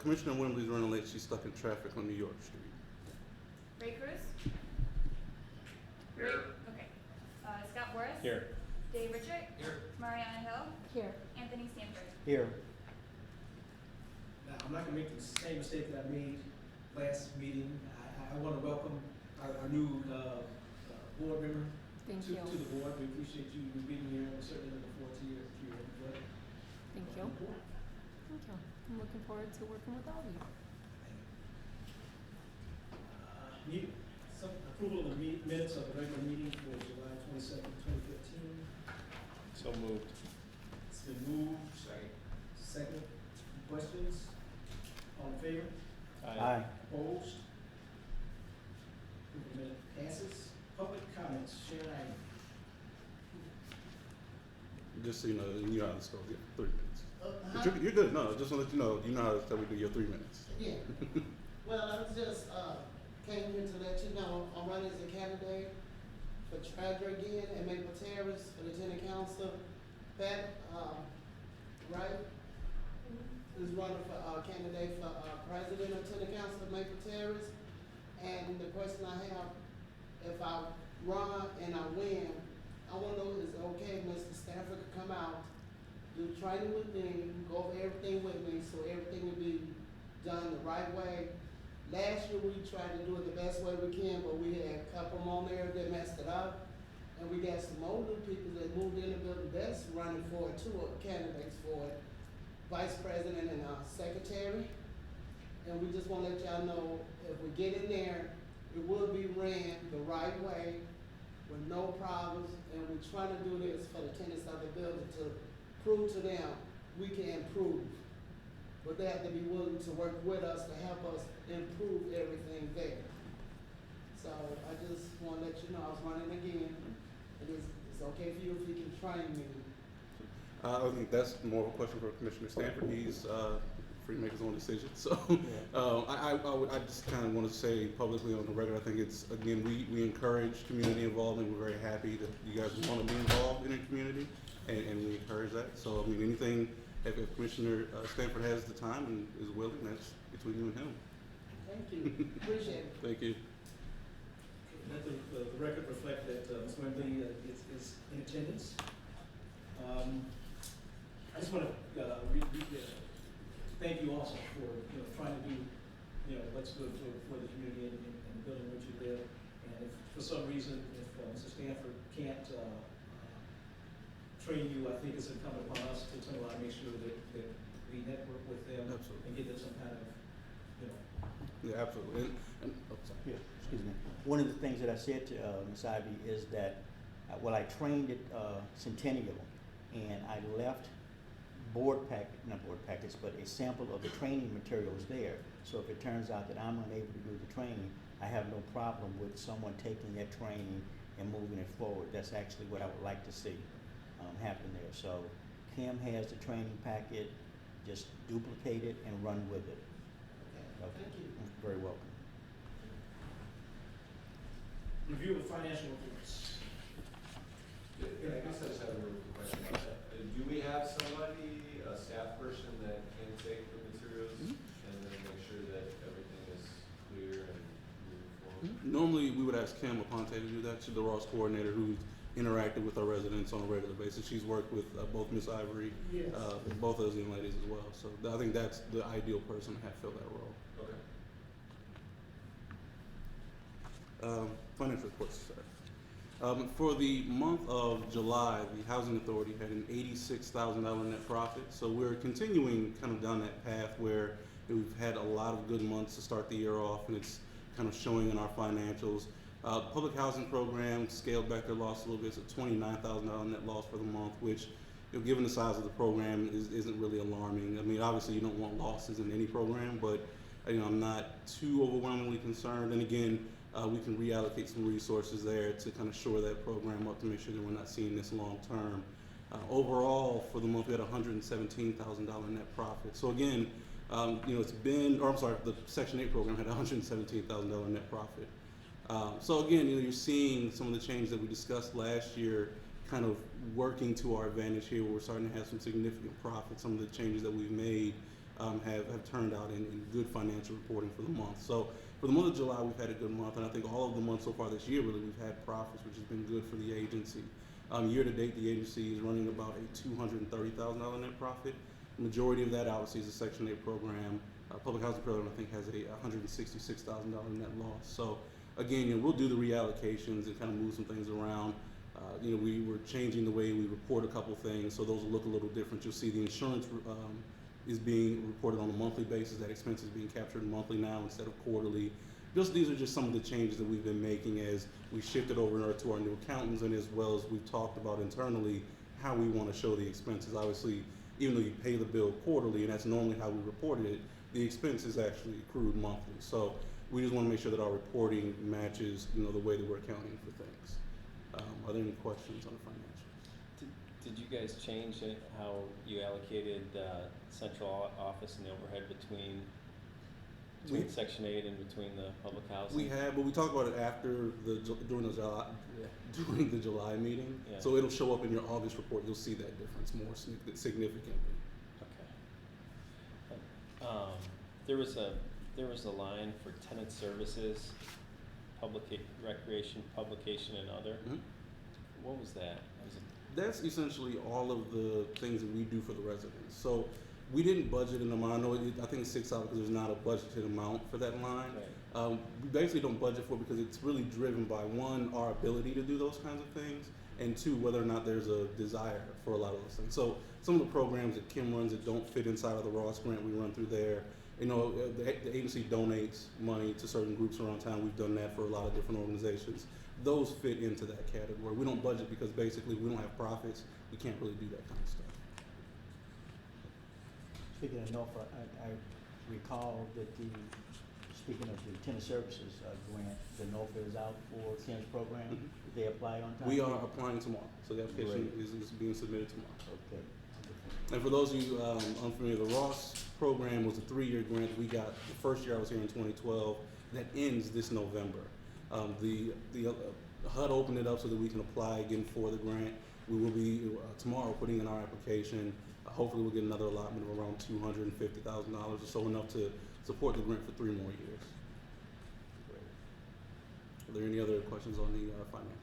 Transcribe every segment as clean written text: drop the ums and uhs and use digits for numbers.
Commissioner Wembley's running late. She's stuck in traffic on New York Street. Ray Cruz? Here. Okay. Scott Boris? Here. Dave Richard? Here. Mariana Hill? Here. Anthony Stanford? Here. Now, I'm not gonna make the same mistake that I made last meeting. I wanna welcome our new, board member Thank to you. the board. We appreciate you being here, and certainly looking forward to your input. Thank you. Thank you. I'm looking forward to working with all of you. Some approval of the minutes of the regular meeting for July 22nd, 2015. So moved. It's been moved. Second. Questions? All in favor? Aye. Opposed? Approval minute passes. Public comments, Sharon Ivey. Just so you know how this goes. Yeah, 3 minutes. But you're good. No, just want to let you know how we do your 3 minutes. Yeah. Well, I was just, came here to let you know, I'm running as a candidate for treasurer again at Maple Terrace for lieutenant council. Pat, right, is running for, candidate for, president of lieutenant council of Maple Terrace. And the question I have, if I run and I win, I wanna know is it okay if Mr. Stafford could come out, do training with me, go over everything with me, so everything will be done the right way. Last year, we tried to do it the best way we can, but we had a couple on there that messed it up. And we got some more new people that moved in the building that's running for it, 2 candidates for it, vice president and, secretary. And we just wanna let y'all know, if we get in there, it will be ran the right way with no problems. And we're trying to do this for the tenants of the building to prove to them we can improve. But they have to be willing to work with us to help us improve everything there. So I just wanna let you know I was running again. It's okay for you if you can train me. I think that's more of a question for Commissioner Stanford. He's free to make his own decision. So I just kind of want to say publicly on the record, I think it's, again, we encourage community involvement. We're very happy that you guys want to be involved in the community, and we encourage that. So, I mean, anything, if Commissioner Stanford has the time and is willing, that's between you and him. Thank you, appreciate it. Thank you. Let the record reflect that Ms. Wembley is in attendance. I just want to thank you also for trying to do what's good for the community and the building in which you live. And if for some reason if Mr. Stanford can't train you, I think it's incumbent upon us to turn around and make sure that we network with them. Absolutely. And give them some kind of Yeah, absolutely. And oh, sorry. Yeah, excuse me. One of the things that I said to Ms. Ivy is that, I trained at Centennial, and I left not board packets, but a sample of the training materials there. So if it turns out that I'm unable to do the training, I have no problem with someone taking that training and moving it forward. That's actually what I would like to see happen there. So Kim has the training packet, just duplicate it and run with it. Okay, thank you. You're very welcome. review of financial reports. Yeah, I guess I just have a real quick question about that. Do we have somebody, a staff person that can take the materials and then make sure that everything is clear and moving forward? Normally, we would ask Kim Aponte to do that. She's the Ross coordinator who's interacted with our residents on a regular basis. She's worked with both Miss Ivory, Yes. both those young ladies as well. So I think that's the ideal person to have fill that role. Okay. Financial reports, sir. For the month of July, the Housing Authority had an $86,000 net profit. So we're continuing kind of down that path where we've had a lot of good months to start the year off, and it's kind of showing in our financials. Public housing program scaled back their loss a little bit. It's a $29,000 net loss for the month, which, given the size of the program, isn't really alarming. I mean, obviously you don't want losses in any program, but I'm not too overwhelmingly concerned. And again, we can reallocate some resources there to kind of shore that program up to make sure that we're not seeing this long term. Overall, for the month, we had $117,000 net profit. So again, the Section 8 program had $117,000 net profit. So again, you're seeing some of the changes that we discussed last year kind of working to our advantage here, where we're starting to have some significant profit. Some of the changes that we've made have turned out in good financial reporting for the month. So for the month of July, we've had a good month, and I think all of the months so far this year, really, we've had profits, which has been good for the agency. Year to date, the agency is running about a $230,000 net profit. The majority of that, obviously, is a Section 8 program. Public housing program, I think, has a $166,000 net loss. So again, we'll do the reallocations and kind of move some things around. We were changing the way we report a couple things, so those will look a little different. You'll see the insurance is being reported on a monthly basis. That expense is being captured monthly now instead of quarterly. These are just some of the changes that we've been making as we shifted over to our new accountants, and as well as we've talked about internally how we want to show the expenses. Obviously, even though you pay the bill quarterly, and that's normally how we reported it, the expense is actually accrued monthly. So we just want to make sure that our reporting matches, the way that we're accounting for things. Are there any questions on the financials? Did you guys change how you allocated central office and the overhead between Section 8 and between the public housing? We have, but we talked about it during the July meeting. Yeah. So it'll show up in your August report. You'll see that difference more significantly. Okay. There was a line for tenant services, recreation, publication, and other. Mm-hmm. What was that? That's essentially all of the things that we do for the residents. So we didn't budget an amount. I think it sticks out because there's not a budgeted amount for that line. Right. We basically don't budget for it because it's really driven by, one, our ability to do those kinds of things, and two, whether or not there's a desire for a lot of those things. So some of the programs that Kim runs that don't fit inside of the Ross grant, we run through there. The agency donates money to certain groups around town. We've done that for a lot of different organizations. Those fit into that category. We don't budget because basically we don't have profits. We can't really do that kind of stuff. Speaking of Norfolk, I recall that speaking of the tenant services grant, the Norfolk is out for Kim's program. Mhm. Did they apply on time? We are applying tomorrow. So the application Great. is being submitted tomorrow. Okay. And for those of you unfamiliar, the Ross program was a 3-year grant that we got. The first year I was here in 2012. That ends this November. The HUD opened it up so that we can apply again for the grant. We will be tomorrow putting in our application. Hopefully we'll get another allotment of around $250,000 or so, enough to support the grant for 3 more years. Are there any other questions on the financials?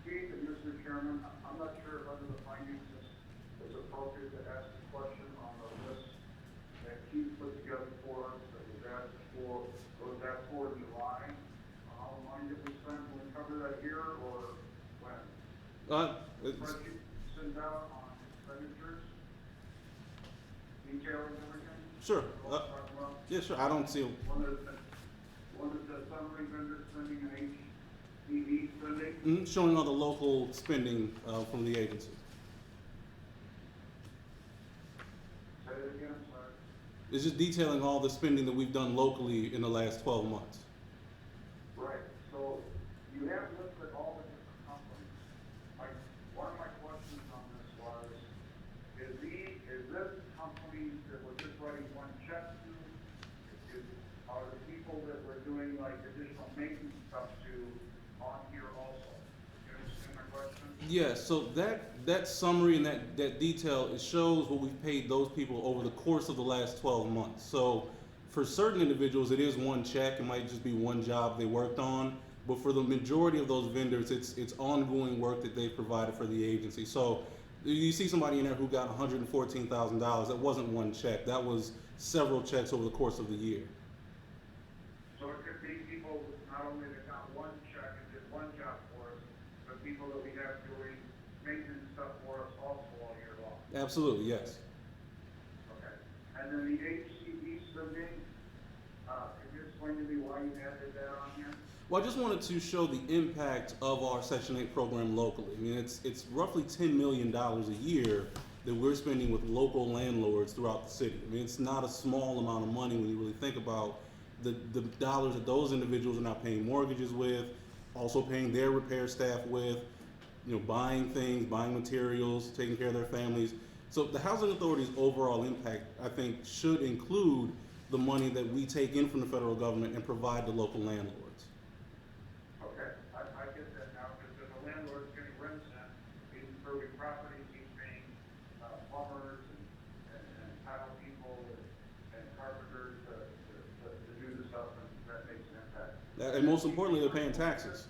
Keith and Mr. Chairman, I'm not sure whether the finances is appropriate to ask a question on the list that Keith put together for us, that was asked for, was that for July? How long did we spend, will we cover that here or when? Spreadsheet sent out on expenditures, detailing everything? Sure. What we're talking about? Yeah, sure. I don't see. One that says summary vendor spending and HDD spending. Showing all the local spending from the agency. Say it again, sorry. It's just detailing all the spending that we've done locally in the last 12 months. Right, so you have listed all the different companies. One of my questions on this was, is this companies that we're just writing one check to? Are the people that we're doing like additional maintenance stuff to on here also? You understand my question? Yes, so that summary and that detail, it shows what we've paid those people over the course of the last 12 months. So for certain individuals, it is one check. It might just be one job they worked on. But for the majority of those vendors, it's ongoing work that they've provided for the agency. So you see somebody in there who got $114,000. That wasn't one check. That was several checks over the course of the year. So it could be people not only that got one check and did one job for us, but people that we have doing maintenance stuff for us also all year long. Absolutely, yes. Okay. And then the HCE spending, could you explain to me why you added that on here? Well, I just wanted to show the impact of our Section 8 program locally. I mean, it's roughly $10 million a year that we're spending with local landlords throughout the city. I mean, it's not a small amount of money when you really think about the dollars that those individuals are now paying mortgages with, also paying their repair staff with, buying things, buying materials, taking care of their families. So the Housing Authority's overall impact, I think, should include the money that we take in from the federal government and provide to local landlords. Okay, I get that now, because if a landlord's getting rents in, he's improving properties, he's paying And most importantly, they're paying taxes.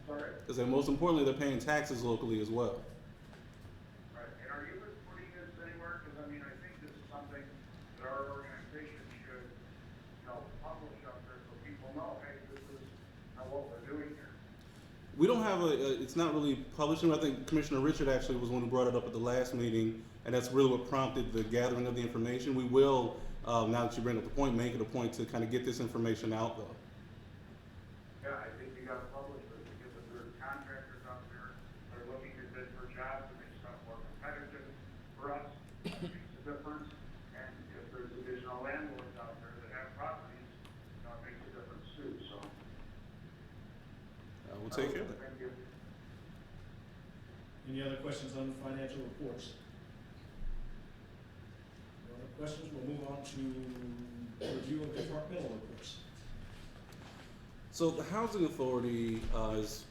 Sorry? Because most importantly, they're paying taxes locally as well. Right, and are you putting this anywhere? Because I mean, I think this is something that our organization should, publish up there so people know, hey, this is what we're doing here. We don't have it's not really publishing. I think Commissioner Richard actually was the one who brought it up at the last meeting, and that's really what prompted the gathering of the information. We will, now that you bring up the point, make it a point to kind of get this information out though. Yeah, I think you gotta publish it because if there's contractors out there that are looking to bid for jobs to make stuff more competitive for us, it makes a difference. And if there's additional landlords out there that have properties, it makes a difference too, so. We'll take care of that. Thank you. Any other questions on the financial reports? No other questions? We'll move on to review of departmental reports. So the Housing Authority, as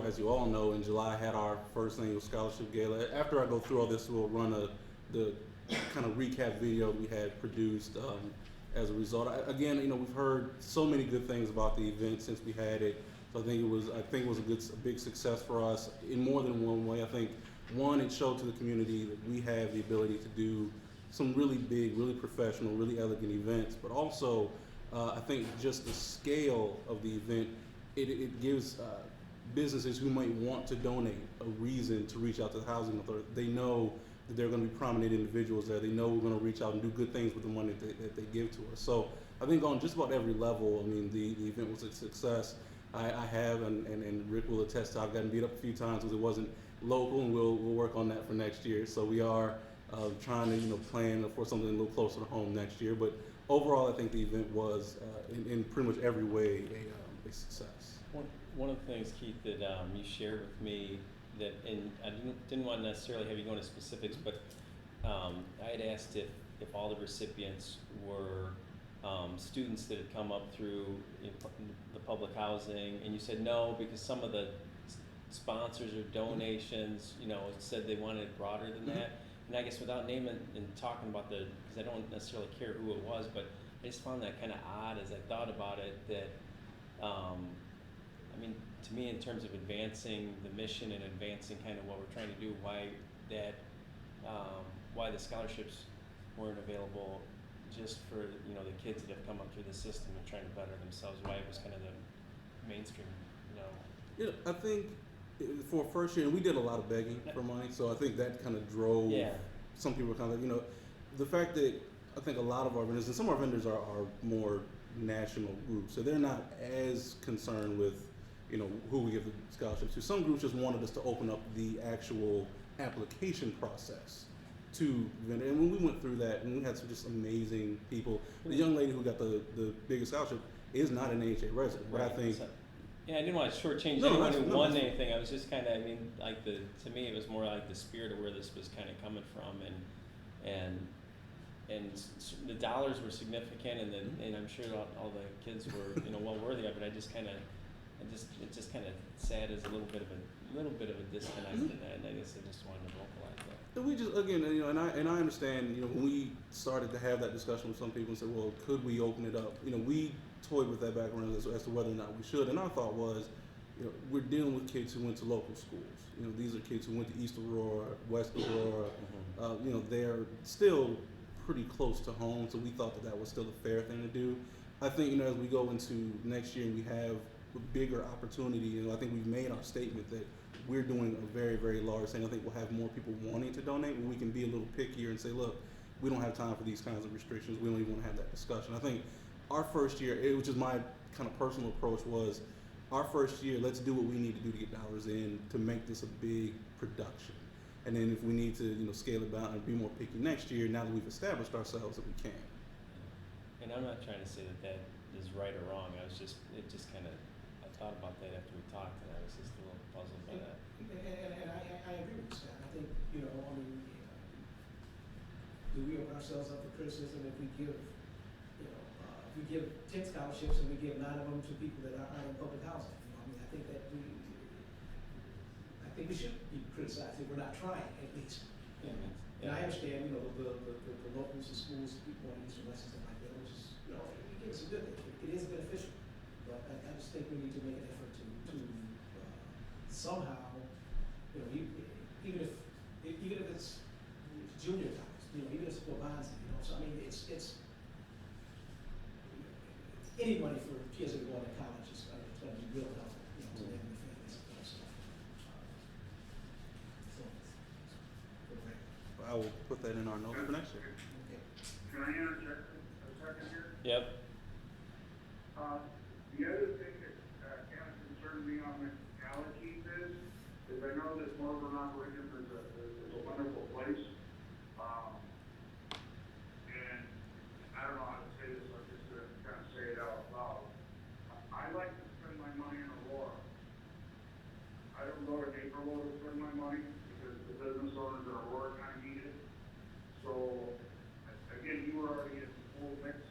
as you all know, in July had our first annual scholarship gala. After I go through all this, we'll run the kind of recap video we had produced as a result. Again, we've heard so many good things about the event since we had it. So I think it was a big success for us in more than one way. I think one, it showed to the community that we have the ability to do some really big, really professional, really elegant events, but also I think just the scale of the event, it gives businesses who might want to donate a reason to reach out to the Housing Authority. They know that they're going to be prominent individuals there. They know we're going to reach out and do good things with the money that they give to us. So I think on just about every level, the event was a success. I have, and Rick will attest to, I've gotten beat up a few times because it wasn't local, and we'll work on that for next year. So we are trying to plan for something a little closer to home next year. But overall, I think the event was in pretty much every way a success. One of the things, Keith, that you shared with me that, and I didn't want to necessarily have you go into specifics, but I had asked if all the recipients were students that had come up through the public housing, and you said no, because some of the sponsors or donations, said they wanted it broader than that. And I guess without naming and talking about because I don't necessarily care who it was, but I just found that kind of odd as I thought about it, that, to me, in terms of advancing the mission and advancing kind of what we're trying to do, why the scholarships weren't available just for, the kids that have come up through the system and trying to better themselves, why it was kind of the mainstream, I think for first year, and we did a lot of begging for money, so I think that kind of drove some people kind of, the fact that I think a lot of our vendors, and some of our vendors are more national groups, so they're not as concerned with, who we give the scholarships to. Some groups just wanted us to open up the actual application process to vendor. And when we went through that, and we had some just amazing people, the young lady who got the biggest scholarship is not an AHA resident, but I think. Yeah, I didn't want to shortchange anyone who won anything. I was just kind of, to me, it was more like the spirit of where this was kind of coming from, and the dollars were significant, and I'm sure all the kids were, well worthy of it. It just kind of sad as a little bit of a disconnect, and I guess I just wanted to vocalize that. And we just, again, and I understand, when we started to have that discussion with some people and said, well, could we open it up? We toyed with that background as to whether or not we should. And our thought was, we're dealing with kids who went to local schools. These are kids who went to East Aurora, West Aurora. They're still pretty close to home, so we thought that was still a fair thing to do. I think, as we go into next year and we have a bigger opportunity, I think we've made our statement that we're doing a very, very large thing. I think we'll have more people wanting to donate, and we can be a little pickier and say, look, we don't have time for these kinds of restrictions. We don't even want to have that discussion. I think our first year, which is my kind of personal approach, was our first year, let's do what we need to do to get dollars in to make this a big production. And then if we need to, scale it down and be more picky next year, now that we've established ourselves, that we can. And I'm not trying to say that is right or wrong. I thought about that after we talked, and I was just a little puzzled by that. And I agree with Scott. I think, do we open ourselves up for criticism if we give, if we give 10 scholarships and we give 9 of them to people that aren't in public housing? I think that we should be criticized if we're not trying, at least. And I understand, the locals, the schools, people want to use some lessons and like that, which is, it gives some good things. It is beneficial. just think we need to make an effort to somehow, you know, even if it's junior college, you know, even if it's for bonds, you know, so I mean, it's any money for kids that are going to college is going to be real helpful, you know, to them and their families and that stuff. So, great. I will put that in our notes for next year. Okay. Can I interject a second here? Yep. The other thing that kind of concerned me on the allergies is I know that Northern Operations is a wonderful place. And I don't know how to say this, so I'm just going to kind of say it out loud. I like to spend my money in Aurora. I don't go to Naperville to spend my money because the business owners in Aurora kind of need it. So, again, you were already in the full mix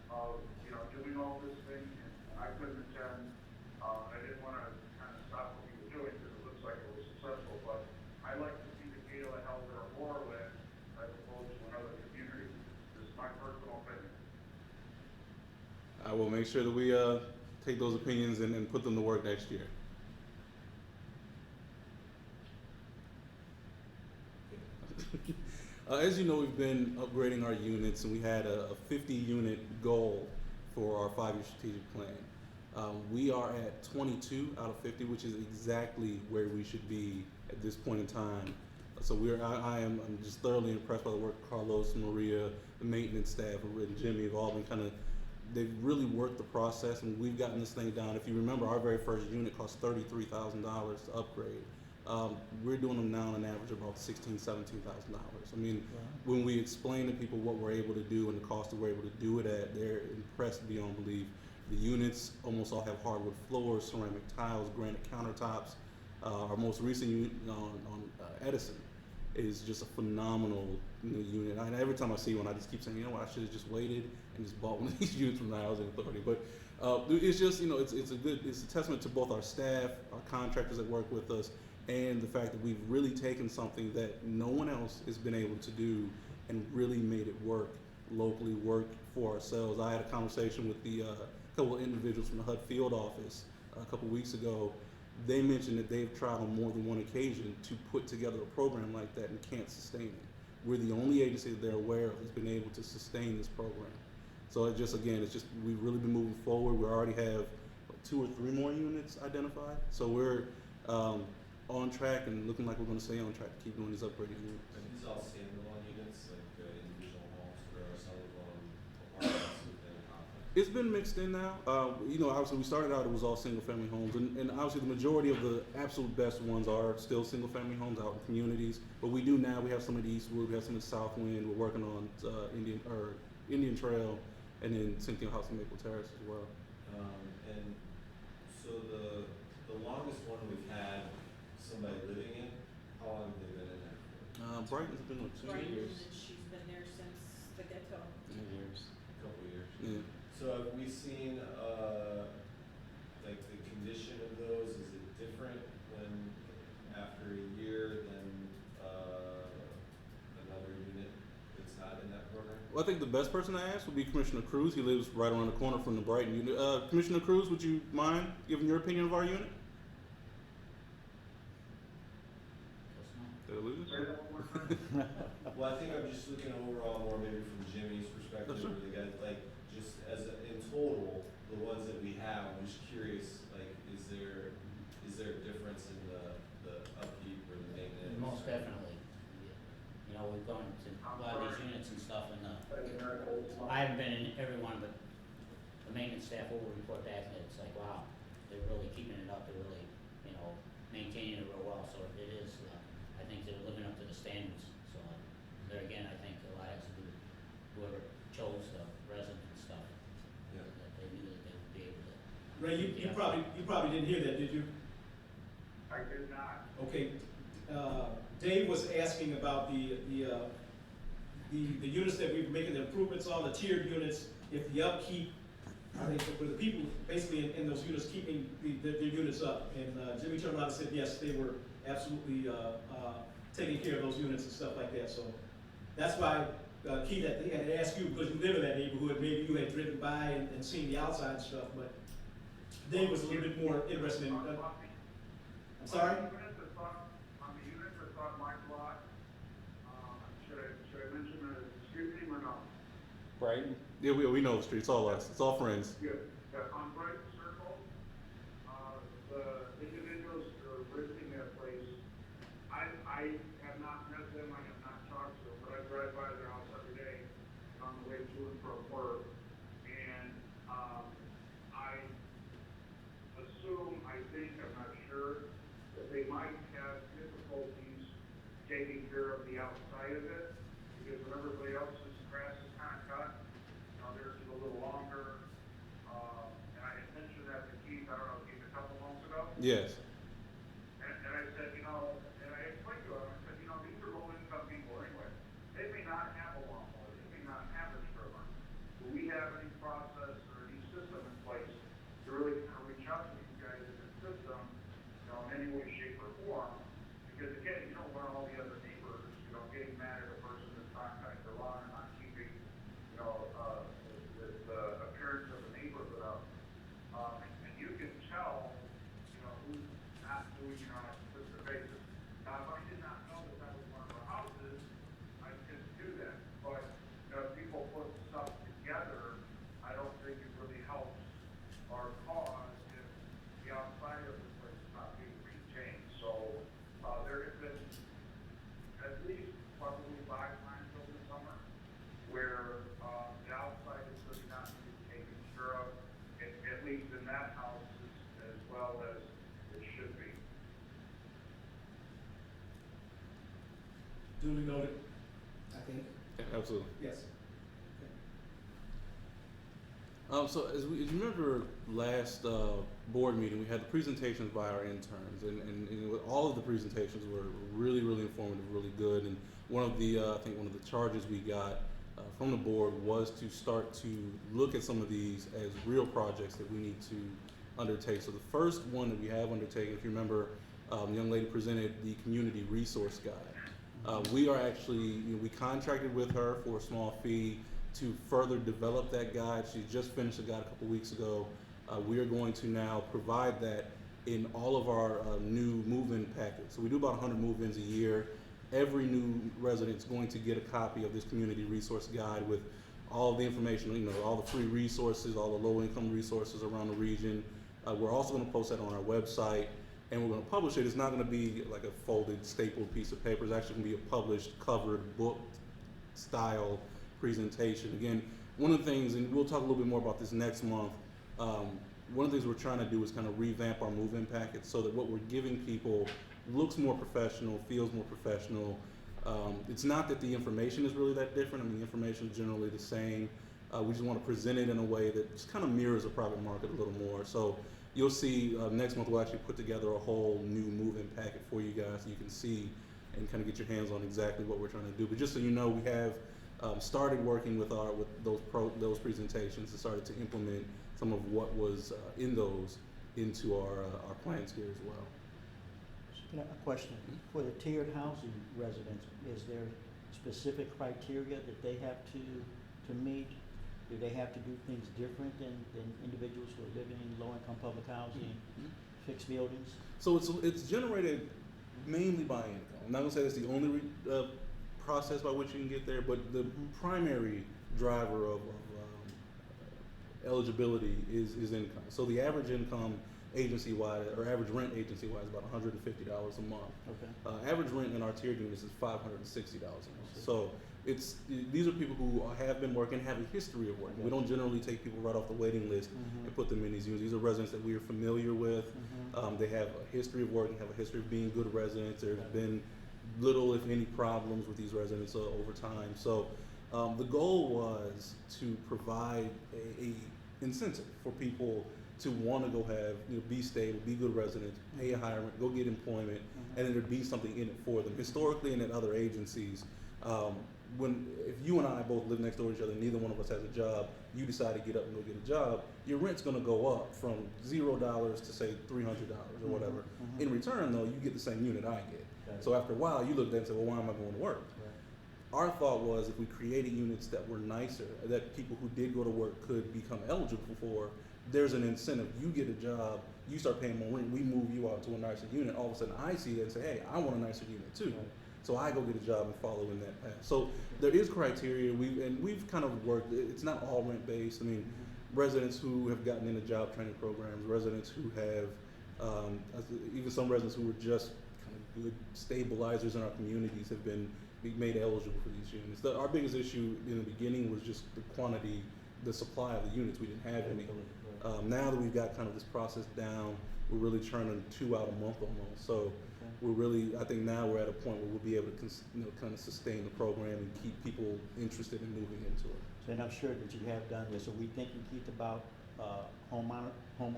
of, you know, doing all this thing, and I couldn't attend. I didn't want to kind of stop what you were doing because it looks like it was successful, but I like to see the gala held in Aurora land as opposed to another community. This is my personal opinion. I will make sure that we take those opinions and put them to work next year. As you know, we've been upgrading our units, and we had a 50-unit goal for our 5-year strategic plan. We are at 22 out of 50, which is exactly where we should be at this point in time. So I'm just thoroughly impressed by the work Carlos, Maria, the maintenance staff, and Jimmy have all been they've really worked the process, and we've gotten this thing down. If you remember, our very first unit cost $33,000 to upgrade. We're doing them now on an average of about $16,000, $17,000. I mean, when we explain to people what we're able to do and the cost that we're able to do it at, they're impressed beyond belief. The units almost all have hardwood floors, ceramic tiles, granite countertops. Our most recent unit on Edison is just a phenomenal unit. And every time I see one, I just keep saying, you know what, I should have just waited and just bought one of these units from the Housing Authority. But it's just, you know, it's a testament to both our staff, our contractors that work with us, and the fact that we've really taken something that no one else has been able to do and really made it work locally, work for ourselves. I had a conversation with the couple of individuals from the HUD field office a couple weeks ago. They mentioned that they've tried on more than one occasion to put together a program like that and can't sustain it. We're the only agency that they're aware of that's been able to sustain this program. So it's just we've really been moving forward. We already have 2 or 3 more units identified. So we're on track and looking like we're going to stay on track to keep doing these upgraded units. Are these all standalone units, like individual homes, or are some of them apartments within a complex? It's been mixed in now. You know, obviously we started out, it was all single family homes, and obviously the majority of the absolute best ones are still single family homes out in communities. But we have some of the Eastwood, we have some of the Southwind, we're working on Indian Trail, and then Cynthia House and Maple Terrace as well. And so the longest one we've had somebody living in, how long have they been in there for? Brighton's been like 2 Brighton, years. and she's been there since the get-go. 2 years. A couple of years. Yeah. So have we seen, like the condition of those, is it different when after a year than, another unit that's not in that program? Well, I think the best person to ask would be Commissioner Cruz. He lives right around the corner from the Brighton unit. Commissioner Cruz, would you mind giving your opinion of our unit? Did I lose it? Say that one more time. Well, I think I'm just looking overall more maybe from Jimmy's perspective, Sure. or the guys, like, just in total, the ones that we have, I'm just curious, like, is there a difference in the upkeep or the maintenance? Most definitely. You know, we've gone to a lot of these units and stuff, and I haven't been in every one, but the maintenance staff will report back, and it's like, wow, they're really keeping it up, they're really, you know, maintaining it real well, so it is, I think they're living up to the standards, so, there again, I think a lot has to do with whoever chose the resident and stuff, Yeah. that they knew that they would be able to. Ray, you probably didn't hear that, did you? I did not. Okay, Dave was asking about the units that we're making the improvements on, the tiered units, if the upkeep, I think, were the people basically in those units keeping their units up. And Jimmy turned around and said, yes, they were absolutely taking care of those units and stuff like that. So that's why, Keith, I had to ask you, because you live in that neighborhood, maybe you had driven by and seen the outside stuff, but They was a little bit more interested in, I'm sorry? On the unit that's on my block, should I mention the street name or not? Brighton? Yeah, we know the street. It's all us. It's all friends. Yeah, on Brighton Circle, the individuals who are renting that place, I have not met them, I have not talked to them, but I drive by their house every day on the way to and from work. And, I assume, I think, I'm not sure, that they might have difficulties taking care of the outside of it, because when everybody else's grass is kind of cut, theirs is a little longer. And I had mentioned that to Keith, I don't know, Keith, a couple months ago. Yes. And I said, and I explained to him, I said, these are low income people anyway. They may not have a lawnmower, they may not have a trimmer. Do we have any process or any system in place to really kind of reach out to these guys in the system, in any way, shape, or form? Because again, you don't want all the other neighbors, getting mad at a person that's not cutting their lawn and not keeping, the appearance of the neighborhood up. And you can tell, who's not doing it on a consistent basis. Now, if I did not know that that was one of our houses, I couldn't do that. But, if people put stuff together, I don't think it really helps our cause if the outside of the place is not being maintained. So, there have been at least probably 5 times over the summer where the outside is really not being taken care of, at least in that house as well as it should be. Duly noted, I think, Yeah, absolutely. yes. So as you remember last board meeting, we had the presentations by our interns, and all of the presentations were really, really informative, really good. And one of the, I think one of the charges we got from the board was to start to look at some of these as real projects that we need to undertake. So the first one that we have undertaken, if you remember, the young lady presented the community resource guide. We are actually, we contracted with her for a small fee to further develop that guide. She just finished the guide a couple weeks ago. We are going to now provide that in all of our new move-in packets. So we do about 100 move-ins a year. Every new resident is going to get a copy of this community resource guide with all the information, all the free resources, all the low-income resources around the region. We're also going to post that on our website, and we're going to publish it. It's not going to be like a folded, stapled piece of paper. It's actually going to be a published, covered, book-style presentation. Again, one of the things, and we'll talk a little bit more about this next month, one of the things we're trying to do is kind of revamp our move-in packets so that what we're giving people looks more professional, feels more professional. It's not that the information is really that different. I mean, the information is generally the same. We just want to present it in a way that just kind of mirrors the private market a little more. So you'll see next month we'll actually put together a whole new move-in packet for you guys so you can see and kind of get your hands on exactly what we're trying to do. But just so you know, we have started working with those presentations and started to implement some of what was in those into our plans here as well. A question, for the tiered housing residents, is there specific criteria that they have to meet? Do they have to do things different than individuals who are living in low-income public housing, fixed buildings? So it's generated mainly by income. I'm not gonna say that's the only process by which you can get there, but the primary driver of eligibility is income. So the average income agency-wide, or average rent agency-wide, is about $150 a month. Okay. Average rent in our tiered units is $560 a month. So these are people who have been working, have a history of working. We don't generally take people right off the waiting list and put them in these units. These are residents that we are familiar with. They have a history of working, have a history of being good residents. There's been little, if any, problems with these residents over time. So the goal was to provide a incentive for people to want to go have, be stable, be good residents, pay a higher rent, go get employment, and then there'd be something in it for them. Historically and at other agencies, if you and I both live next door to each other, neither one of us has a job, you decide to get up and go get a job, your rent's going to go up from $0 to say $300 or whatever. In return, though, you get the same unit I get. So after a while, you look at that and say, well, why am I going to work? our thought was if we created units that were nicer, that people who did go to work could become eligible for, there's an incentive. You get a job, you start paying more rent, we move you out to a nicer unit. All of a sudden I see it and say, hey, I want a nicer unit too. Right. So I go get a job and follow in that path. So there is criteria. We've kind of worked. It's not all rent based. I mean, residents who have gotten into job training programs, residents who have, even some residents who were just kind of good stabilizers in our communities have been made eligible for these units. Our biggest issue in the beginning was just the quantity, the supply of the units. We didn't have any. Now that we've got kind of this process down, we're really churning 2 out a month almost. So we're really, I think now we're at a point where we'll be able to kind of sustain the program and keep people interested in moving into it. So, and I'm sure that you have done this. So we thinking, Keith, about home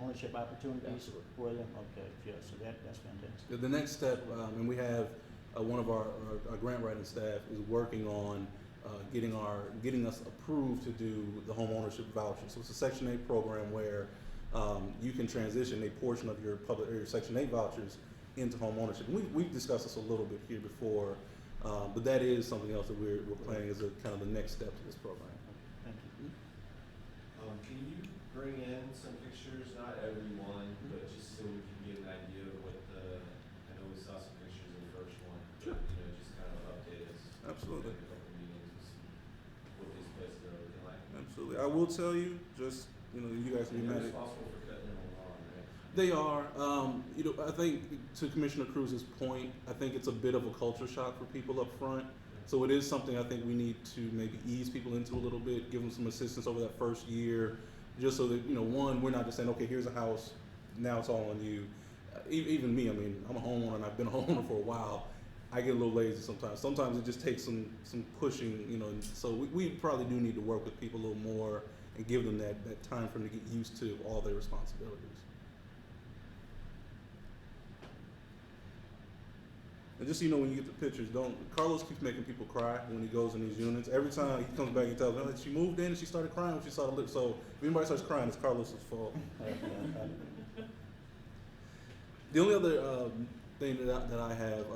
ownership opportunities Absolutely. for them? Okay, yeah, so that's fantastic. The next step, and we have one of our grant writing staff is working on getting us approved to do the home ownership voucher. So it's a Section 8 program where you can transition a portion of your public or your Section 8 vouchers into home ownership. And we've discussed this a little bit here before, but that is something else that we're planning as a kind of the next step to this program. Thank you. Can you bring in some pictures, not everyone, but just so we can get an idea of what I know we saw some pictures in the first one. Sure. But, just kind of update us. Absolutely. In a couple meetings, and see what these places are looking like. Absolutely. I will tell you, just, you guys can be They're mad at. responsible for cutting them along, right? They are. I think to Commissioner Cruz's point, I think it's a bit of a culture shock for people up front. So it is something I think we need to maybe ease people into a little bit, give them some assistance over that first year, just so that, one, we're not just saying, okay, here's a house, now it's all on you. Even me, I mean, I'm a homeowner and I've been a homeowner for a while. I get a little lazy sometimes. Sometimes it just takes some pushing, and so we probably do need to work with people a little more and give them that time for them to get used to all their responsibilities. And just so you know, when you get the pictures, Carlos keeps making people cry when he goes in these units. Every time he comes back, he tells me, she moved in and she started crying when she saw the lip. So if anybody starts crying, it's Carlos's fault. The only other thing that I have,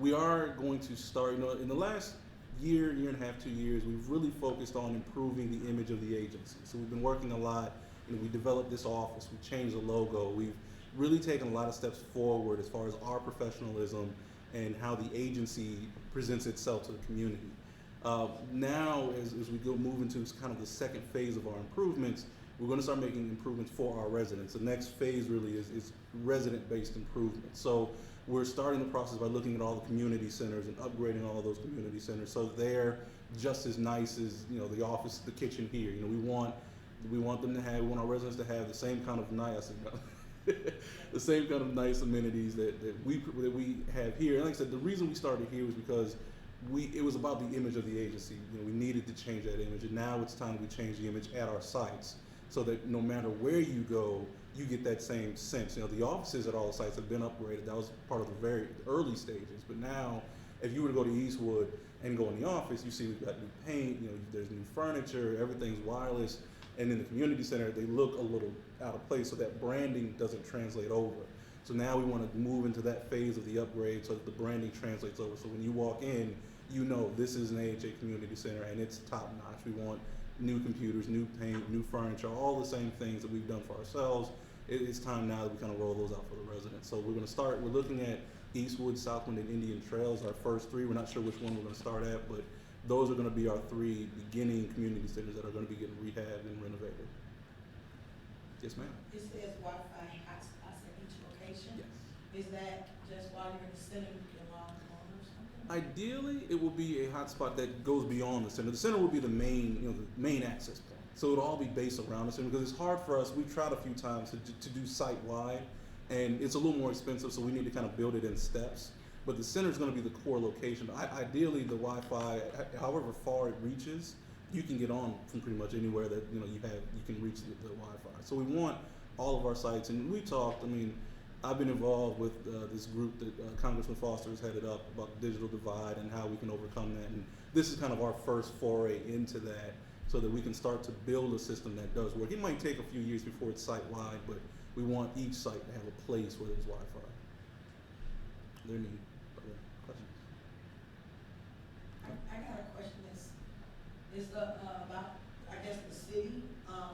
we are going to start, in the last year and a half, 2 years, we've really focused on improving the image of the agency. So we've been working a lot. We developed this office, we changed the logo. We've really taken a lot of steps forward as far as our professionalism and how the agency presents itself to the community. Now, as we move into kind of the second phase of our improvements, we're going to start making improvements for our residents. The next phase really is resident-based improvements. So we're starting the process by looking at all the community centers and upgrading all of those community centers so they're just as nice as the office, the kitchen here. We want our residents to have the same kind of nice. The same kind of nice amenities that we have here. And like I said, the reason we started here was because it was about the image of the agency. We needed to change that image, and now it's time we change the image at our sites so that no matter where you go, you get that same sense. The offices at all the sites have been upgraded. That was part of the very early stages. But now, if you were to go to Eastwood and go in the office, you see we've got new paint, there's new furniture, everything's wireless. And in the community center, they look a little out of place, so that branding doesn't translate over. So now we want to move into that phase of the upgrade so that the branding translates over. So when you walk in, this is an AHA community center and it's top notch. We want new computers, new paint, new furniture, all the same things that we've done for ourselves. It's time now that we kind of roll those out for the residents. So we're looking at Eastwood, Southwind, and Indian Trails, our first 3. We're not sure which one we're going to start at, but those are going to be our 3 beginning community centers that are going to be getting rehabbed and renovated. Yes, ma'am. It says Wi-Fi hotspots at each location. Yes. Is that just while you're in the center, you can log on or something? Ideally, it will be a hotspot that goes beyond the center. The center will be the main, the main access point. So it'll all be based around the center because it's hard for us. We've tried a few times to do site-wide, and it's a little more expensive, so we need to kind of build it in steps. But the center is going to be the core location. Ideally, the Wi-Fi, however far it reaches, you can get on from pretty much anywhere that you can reach the Wi-Fi. So we want all of our sites, and we talked. I've been involved with this group that Congressman Foster has headed up about the digital divide and how we can overcome that. And this is kind of our first foray into that, so that we can start to build a system that does work. It might take a few years before it's site-wide, but we want each site to have a place where there's Wi-Fi. There any other questions? I got a question, is about, I guess, the city, I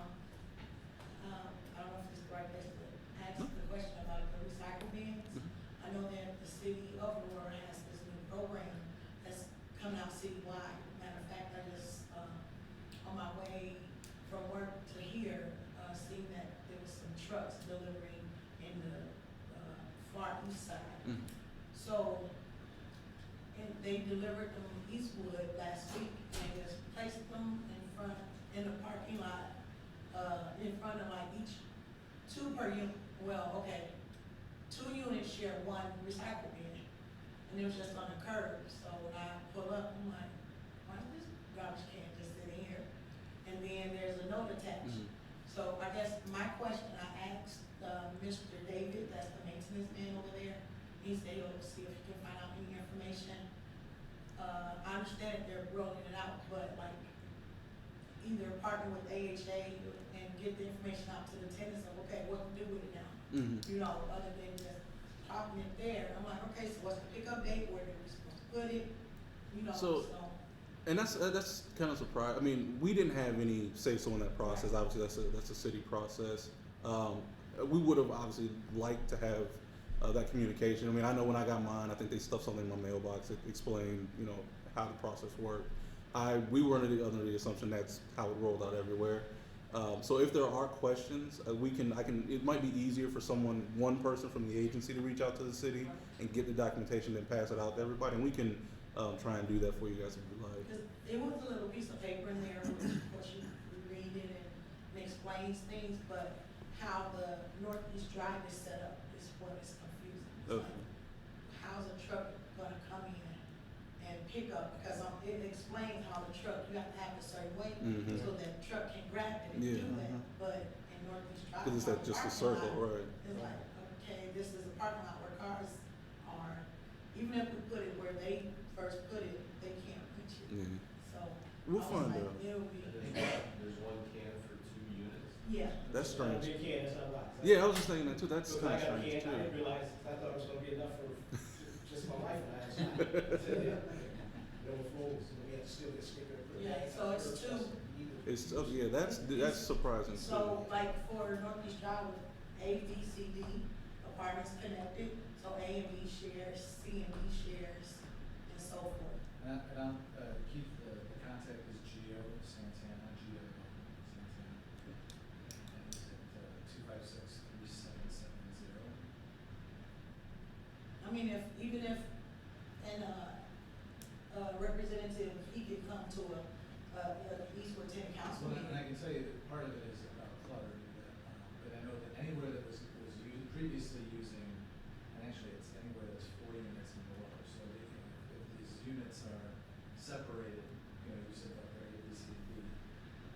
don't know if this is the right place to ask the question about the recycle bins. I know that the city of Aurora has this new program that's coming out citywide. Matter of fact, I just, on my way from work to here, seen that there was some trucks delivering in the, far east side. So, and they delivered them Eastwood last week, and just placed them in the parking lot, in front of like each, two per unit, well, okay, 2 units share one recycle bin, and it was just on the curb, so when I pull up, I'm like, why is this garbage can just sitting here? And then there's a note attached. So I guess my question, I asked, Mr. David, that's the maintenance man over there, he said he'll see if he can find out any information. I understand that they're rolling it out, but like, either partner with AHA and get the information out to the tenants of, okay, what to do with it now? You know, other than just talking it there, I'm like, okay, so what's the pickup date, where are we supposed to put it? You know, So- And that's kind of surprising. I mean, we didn't have any say so in that process. Right. Obviously, that's a city process. We would have obviously liked to have that communication. I mean, I know when I got mine, I think they stuffed something in my mailbox that explained, you know, how the process worked. We were under the assumption that's how it rolled out everywhere. So if there are questions, it might be easier for one person from the agency to reach out to the city and get the documentation and pass it out to everybody, and we can try and do that for you guys if you like. because it was a little piece of paper in there, which of course you read it and it explains things, but how the Northeast Drive is set up is what is confusing. It's Okay. like, how's a truck gonna come in and pick up, because it explains how the truck, you have to have a certain way, so that truck can grab it and Yeah. do that, but in Northeast Drive. Because it's how the just a parking circle, lot, right? It's like, okay, this is a parking lot where cars are, even if we put it where they first put it, they can't reach it, Yeah. so. We'll I was find like, out. It'll be, There's one can for 2 units? yeah. That's Not a strange. big can, that's not a lot. Yeah, I was just thinking that too. That's Because kind I of got a strange can, I didn't too. realize, I thought it was gonna be enough for just my wife and I, it's not. It overflows, and we have to steal this sticker. and put it Yeah, back. so it's two. It's yeah, that's surprising too. So like for Northeast Drive, A, B, C, D, apartments connected, so A and B shares, C and D shares, and so forth. Keith, the contact is Gio Santana, Gio Santana. And he's at 256-3770. I mean, even if, representative, he could come to a Eastwood Tenant Council Well, and I meeting. can tell you that part of it is clutter, but I know that anywhere that was previously using, and actually it's anywhere that's 40 units and below, so if these units are separated, you know, you said like they're A, B, C, D,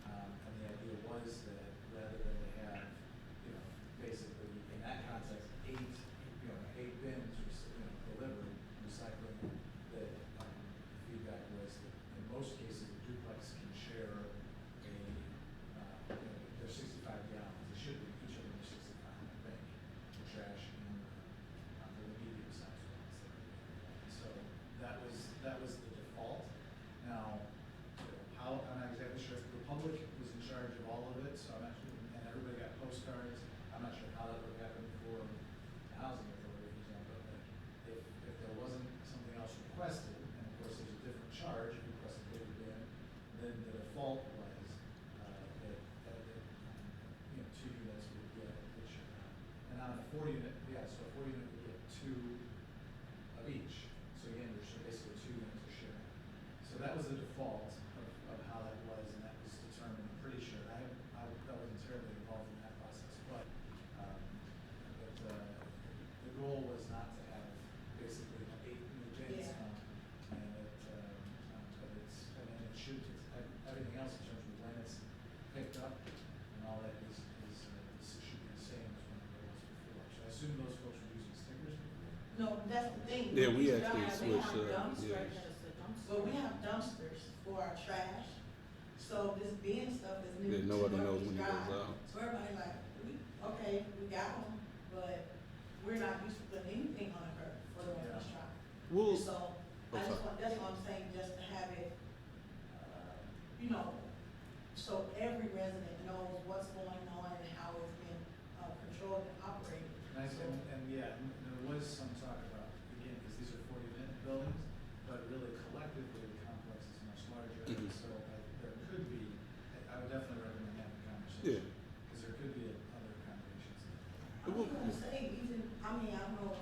and the idea was that rather than to have, you know, basically in that context, 8 bins, delivered, recycling, that the feedback was that in most cases, a duplex can share they're 65 gallons, they should be, each of them are 65, I think, for trash and, for the medium sized ones that are there. So that was the default. Now, I'm not exactly sure, the public was in charge of all of it, so I'm not sure, and everybody got postcards, I'm not sure how that would happen for the housing authority, for example, but if there wasn't something else requested, and of course there's a different charge, if you request a paper bin, then the default was, that 2 units would get, and on a 4 unit, so a 4 unit would get 2 of each. So again, there's basically 2 units of sharing. So that was the default of how that was, and that was determined, I'm pretty sure. I wasn't terribly involved in that process, but the goal was not to have basically 8 new bins Yeah. come, and it should, everything else in terms of when it's picked up and all that should be the same as when it was before. So I assume those folks were using stickers before? No, that's the thing. Yeah, we Northeast actually Drive, switched, We have yeah. dumpsters, but we have dumpsters for our trash, so this bin stuff is new Yeah, to nobody knows Northeast when it goes Drive. out. So everybody like, we got them, but we're not used to putting anything on a curb for the Northeast Drive. We'll, So, I'm sorry. that's what I'm saying, just to have was gonna say, even, I mean, I don't know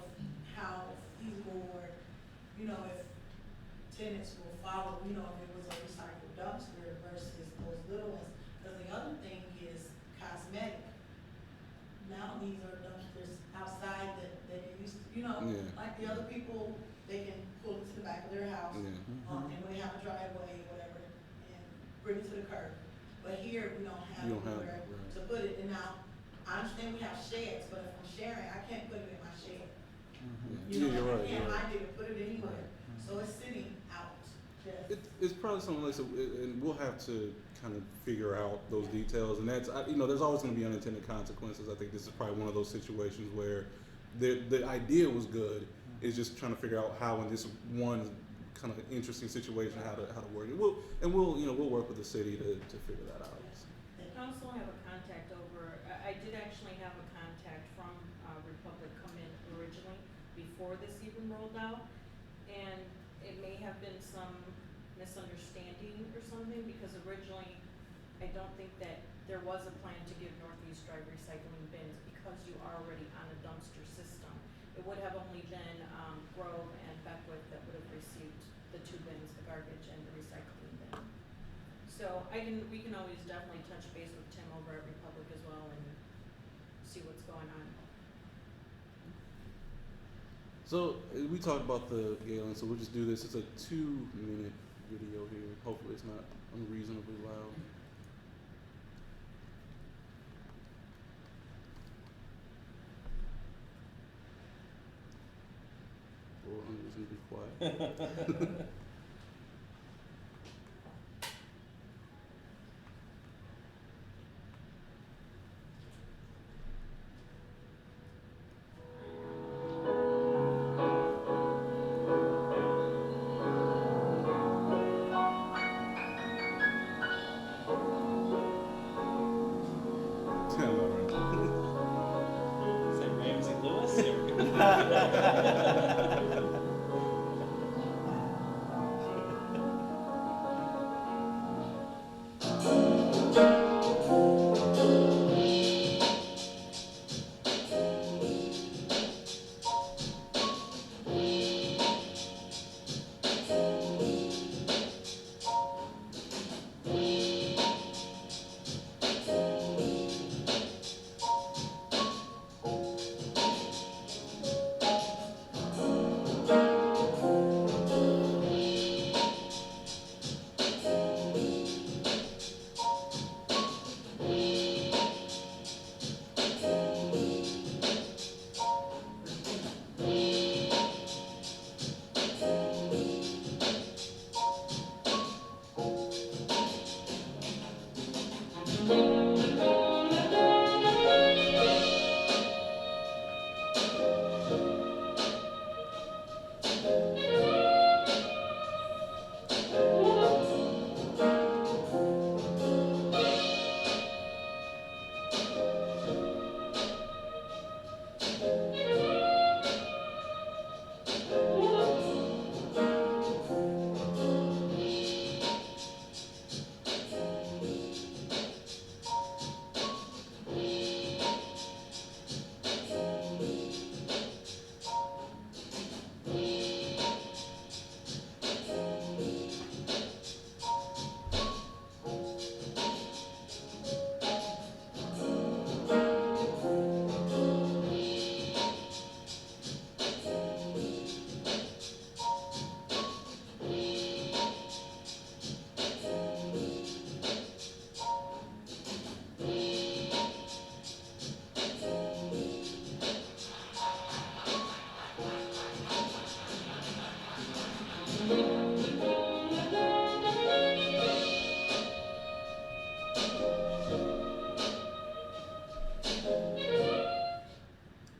how feasible or, you know, if tenants will follow, you know, if it was a recycled dumpster versus those little ones. Cause the other thing is cosmetic. Now these are dumpsters outside that it used to, you know, Yeah. like the other people, they can pull it to the back of their house. Yeah. And when they have a driveway, whatever, and bring it to the curb. But here, we don't have You don't have anywhere that, right. to put it, and now, I understand we have sheds, but if I'm sharing, I can't put it in my shed. You know, You're right. I can't You're right. hide it or put it anywhere, so it's sitting out, just. It's probably something like so, and we'll have to kind of figure out those details. And that's, you know, there's always going to be unintended consequences. I think this is probably one of those situations where the idea was good. It's just trying to figure out how in this one kind of interesting situation how to work it. We'll work with the city to figure that out. I also have a contact over, I did actually have a contact from Republic come in originally before this even rolled out. And it may have been some misunderstanding or something, because originally I don't think that there was a plan to give Northeast Drive recycling bins because you are already on a dumpster system. It would have only been Grove and Beckwith that would have received the two bins, the garbage and the recycling bin. So we can always definitely touch base with Tim over at Republic as well and see what's going on. So we talked about the Galen, so we'll just do this. It's a 2-minute video here. Hopefully it's not unreasonably loud. Or unreasonably quiet. Is that Ramsey Lewis or?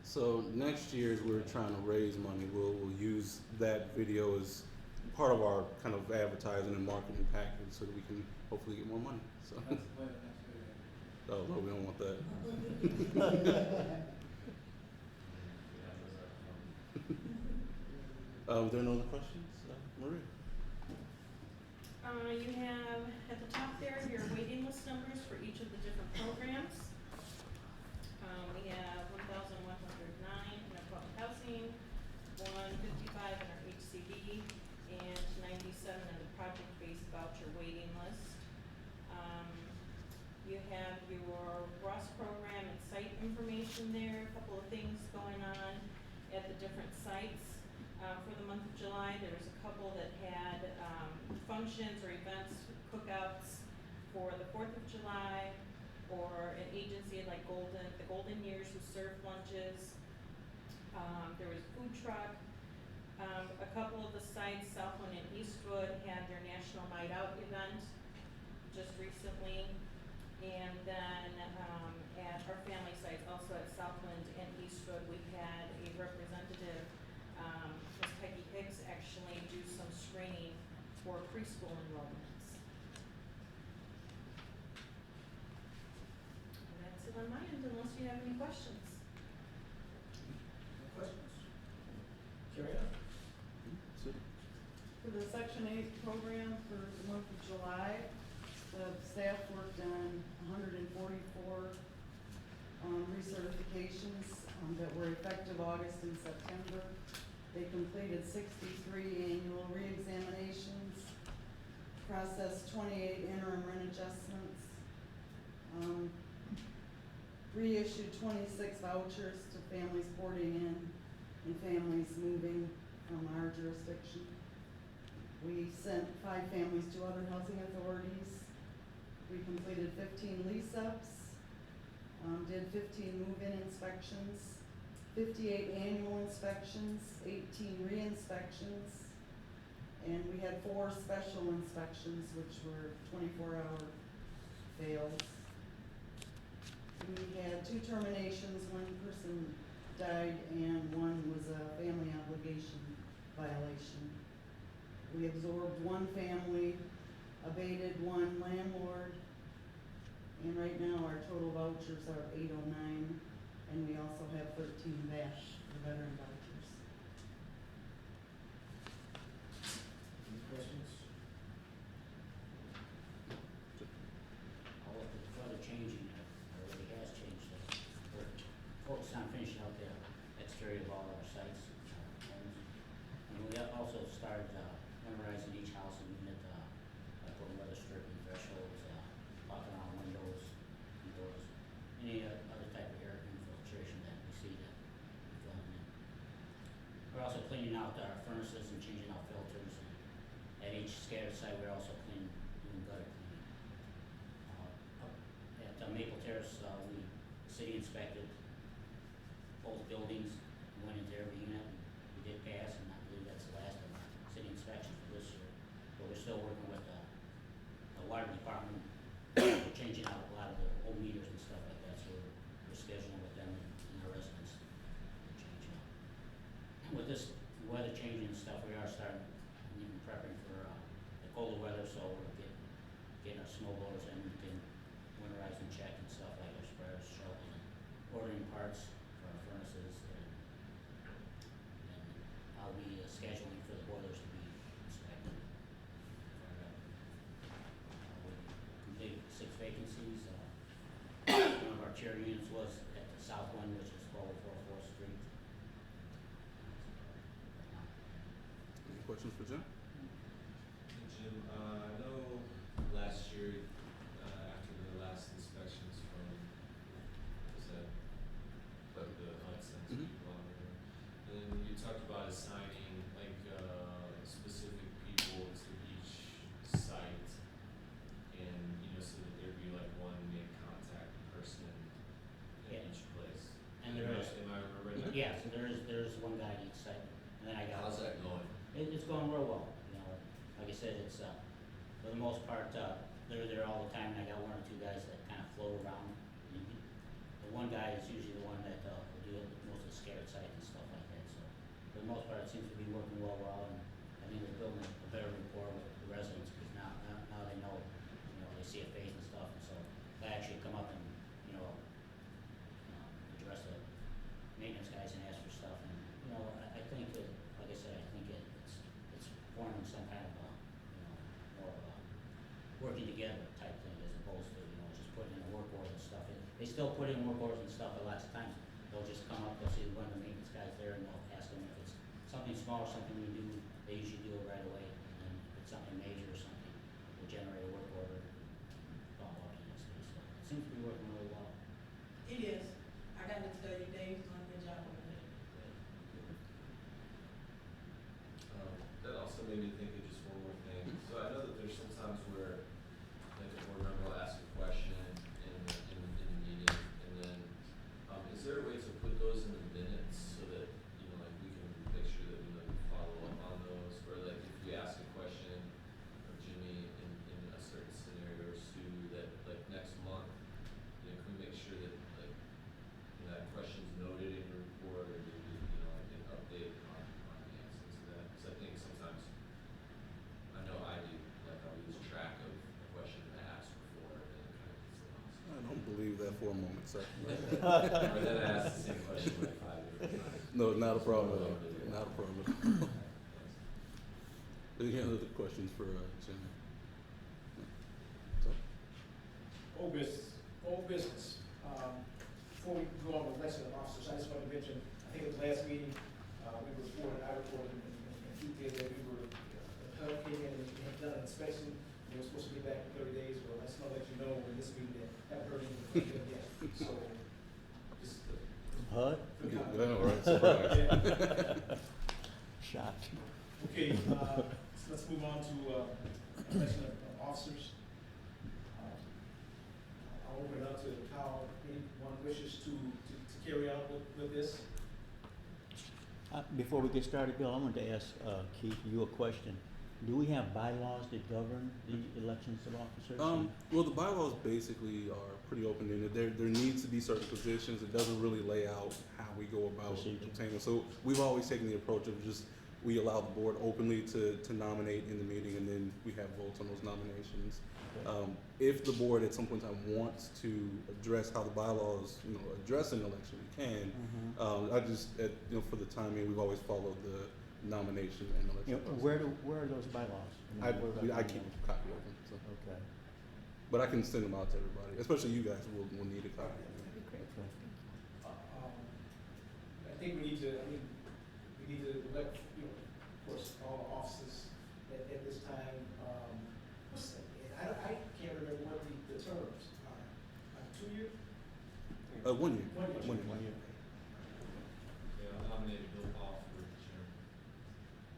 So next year, as we're trying to raise money, we'll use that video as part of our kind of advertising and marketing package so that we can hopefully get more money. So, oh no, we don't want that. There are no other questions? Maria? You have at the top there your waiting list numbers for each of the different programs. We have 1,100 155 in our HCD, and 97 in the project-based voucher waiting list. You have your Ross program and site information there, a couple of things going on at the different sites. For the month of July, there was a couple that had, functions or events, cookouts for the 4th of July, or an agency like the Golden Years, who served lunches. There was a food truck. A couple of the sites, Southland and Eastwood, had their National Night Out event just recently. And then, at our family sites, also at Southland and Eastwood, we had a representative, Ms. Peggy Hicks, actually do some screening for preschool enrollments. And that's it on my end, unless you have any questions. No questions? Carry on. So, For the Section 8 program for the month of July, the staff worked on 144 recertifications that were effective August and September. They completed 63 annual reexaminations, processed 28 interim rent adjustments, reissued 26 vouchers to families boarding in and families moving from our jurisdiction. We sent 5 families to other housing authorities. We completed 15 lease-ups, did 15 move-in inspections, 58 annual inspections, 18 re-inspections, and we had 4 special inspections, which were 24-hour fails. We had 2 terminations, 1 person died, and 1 was a family obligation violation. We absorbed 1 family, abated 1 landlord, and right now our total vouchers are 809, and we also have 13 VASH, the veteran vouchers. Any questions? All of the further changing, already has changed, we're focused on finishing out the exterior of all our sites, homes. And we have also started, memorizing each house and unit, putting weather stripping thresholds, locking on windows and doors, any other type of air infiltration that we see that we're filling in. We're also cleaning out our furnaces and changing out filters, and at each scattered site, we're also cleaning, doing gutter cleaning. At Maple Terrace, we city inspected both buildings, went into every unit, and we did pass, and I believe that's the last of our city inspections for this year. But we're still working with the water department, we're changing out a lot of the old meters and stuff like that, so we're scheduling with them and our residents to change out. With this weather changing and stuff, we are starting, even prepping for the colder weather, so we're getting our snow blowers in, getting winterized and checked and stuff, like our sprayers, shovels, and ordering parts for our furnaces, and I'll be scheduling for the boilers to be inspected. We completed 6 vacancies. One of our chair units was at the south one, which is 1204 4th Street. any questions for Jim? Hey, Jim, I know last year, after the last inspections from, was that, like the Hudson's Mhm. people out there, and you talked about assigning, like, specific people to each site, and, you know, so that there'd be like one main contact person Yeah. at each place. And there is. Am I remembering that? Yeah, so there's one guy at each site, and then I got. How's that going? It's going real well, you know, like I said, it's, for the most part, they're there all the time, and I got 1 or 2 guys that kind of float around. The one guy is usually the one that, will do most of the scared site and stuff like that, so for the most part, it seems to be working well, and I think we're building a better rapport with the residents, because now they know, you know, they see a face and stuff, and so they actually come up and, you know, address the maintenance guys and ask for stuff, and, you know, I think that, like I said, I think it's forming some kind of a, you know, more of a working together type thing, as opposed to, you know, just putting in a work order and stuff. They still put in work orders and stuff, but lots of times they'll just come up, they'll see one of the maintenance guys there, and they'll ask them if it's something small, something we do, they usually do it right away, and then if it's something major or something, we'll generate a work order, follow up the next day, so it seems to be working really well. It is. I got it 30 days, doing a good job with it. That also made me think of just one more thing. So I know that there's some times where, like, a board member will ask a question in the meeting, and then, is there a way to put those in the minutes so that, you know, like, we can make sure that we, like, follow up on those? Or, like, if we ask a question of Jimmy in a certain scenario, or Sue, that, like, next month, you know, can we make sure that, like, you know, that question's noted in your report, or maybe, you know, like, an update on the answers to that? Because I think sometimes, I know I do, like, I'll lose track of a question that I asked before, and then it kind of gets lost. I don't believe that for a moment, sir. Or then I ask the same question like 5 different times. No, not a problem at all. Yeah. Not a problem. Any other questions for Jim? So, Old business. Before we go on with election of officers, I just want to mention, I think it was last meeting, we reported, I reported, and Keith did, that we were, the HUD came in and had done an inspection. They were supposed to be back in 30 days, well, I just want to let you know in this meeting that haven't heard anything from them yet. So, just. HUD? yeah, all right, surprise. Yeah. Shot. Okay, so let's move on to, election of officers. I'll open it up to how anyone wishes to carry out with this. Before we get started, Bill, I wanted to ask Keith, you a question. Do we have bylaws that govern the elections of officers? Well, the bylaws basically are pretty open-ended. There needs to be certain positions. It doesn't really lay out how we go about Procedure. obtaining. So we've always taken the approach of just, we allow the board openly to nominate in the meeting, and then we have votes on those nominations. If the board at some point in time wants to address how the bylaws, you know, address an election, we can. I just, for the timing, we've always followed the nomination and election process. Where are those bylaws? I keep a copy of them, so. Okay. But I can send them out to everybody, especially you guys will need a copy. That'd be great. Okay. I think we need to elect, of course, all the officers at this time. What's that? And I can't remember what the terms are. 2 year? 1 year. 1 year. 1 year. 1 year. Yeah, I nominated Bill Paul for chair.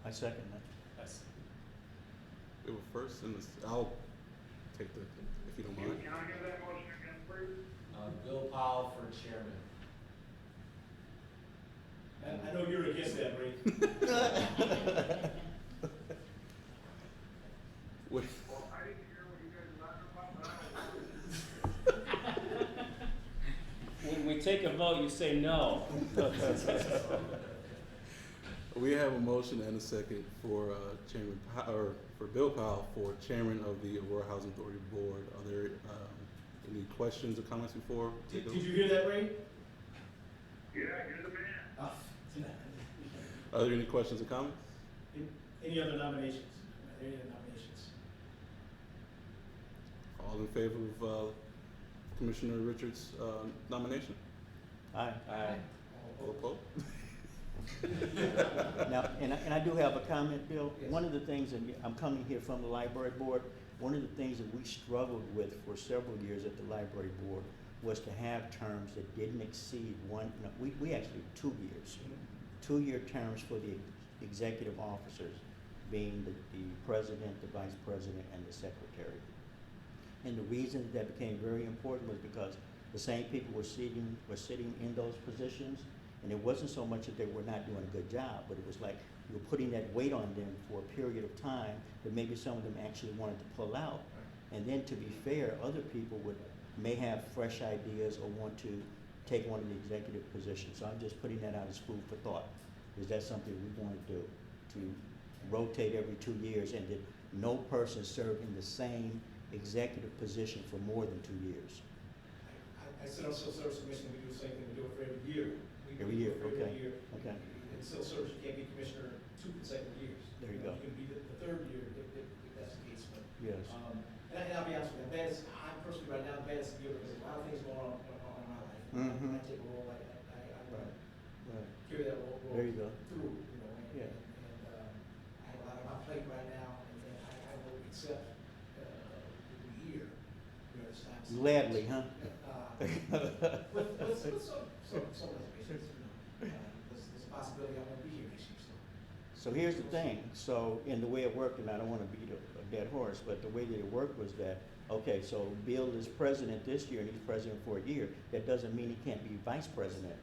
I second that. We were first in this, I'll take the, if you don't mind. Can I get that motion again, please? Bill Powell for chairman. I know you're against that, Ray. Wait, Well, I didn't hear what you guys were talking about, but I When we take a vote, you say no. we have a motion and a second for for Bill Powell for chairman of the Aurora Housing Authority Board. Are there any questions or comments before? we Did go? you hear that, Ray? yeah, you're the man. Are there any questions or comments? Any other nominations? Are there any other nominations? All in favor of Commissioner Richards' nomination? Aye. Aye. All opposed? Now, and I do have a comment, Bill. Yes. One of the things, and I'm coming here from the library board, one of the things that we struggled with for several years at the library board was to have terms that didn't exceed we actually 2 years. 2-year terms for the executive officers, being the president, the vice president, and the secretary. And the reason that became very important was because the same people were sitting in those positions. And it wasn't so much that they were not doing a good job, but it was like you were putting that weight on them for a period of time that maybe some of them actually wanted to pull out. And then to be fair, other people may have fresh ideas or want to take one of the executive positions. So I'm just putting that out as food for thought. Is that something we want to do? To rotate every 2 years and that no person serve in the same executive position for more than 2 years? I sit on Civil Service Commission, we do the same thing, we do it for every year. Every year, For okay, every year. okay. In civil service, you can't be commissioner 2 consecutive years. There you go. You can be the third year if that's the case, but. Yes. And I'll be honest with you, I'm personally right now, bad as a year, because a lot of things going on in my life. Mhm. I take a role, I Right. carry that role There you go. through, and Yeah. I have a lot on my plate right now, and I will accept, the year where it's not. Gladly, huh? With some reservations, you know, there's a possibility I won't be here next year, so. So here's the thing, so in the way it worked, and I don't wanna beat a dead horse, but the way that it worked was that, okay, so Bill is president this year and he's president for a year, that doesn't mean he can't be vice president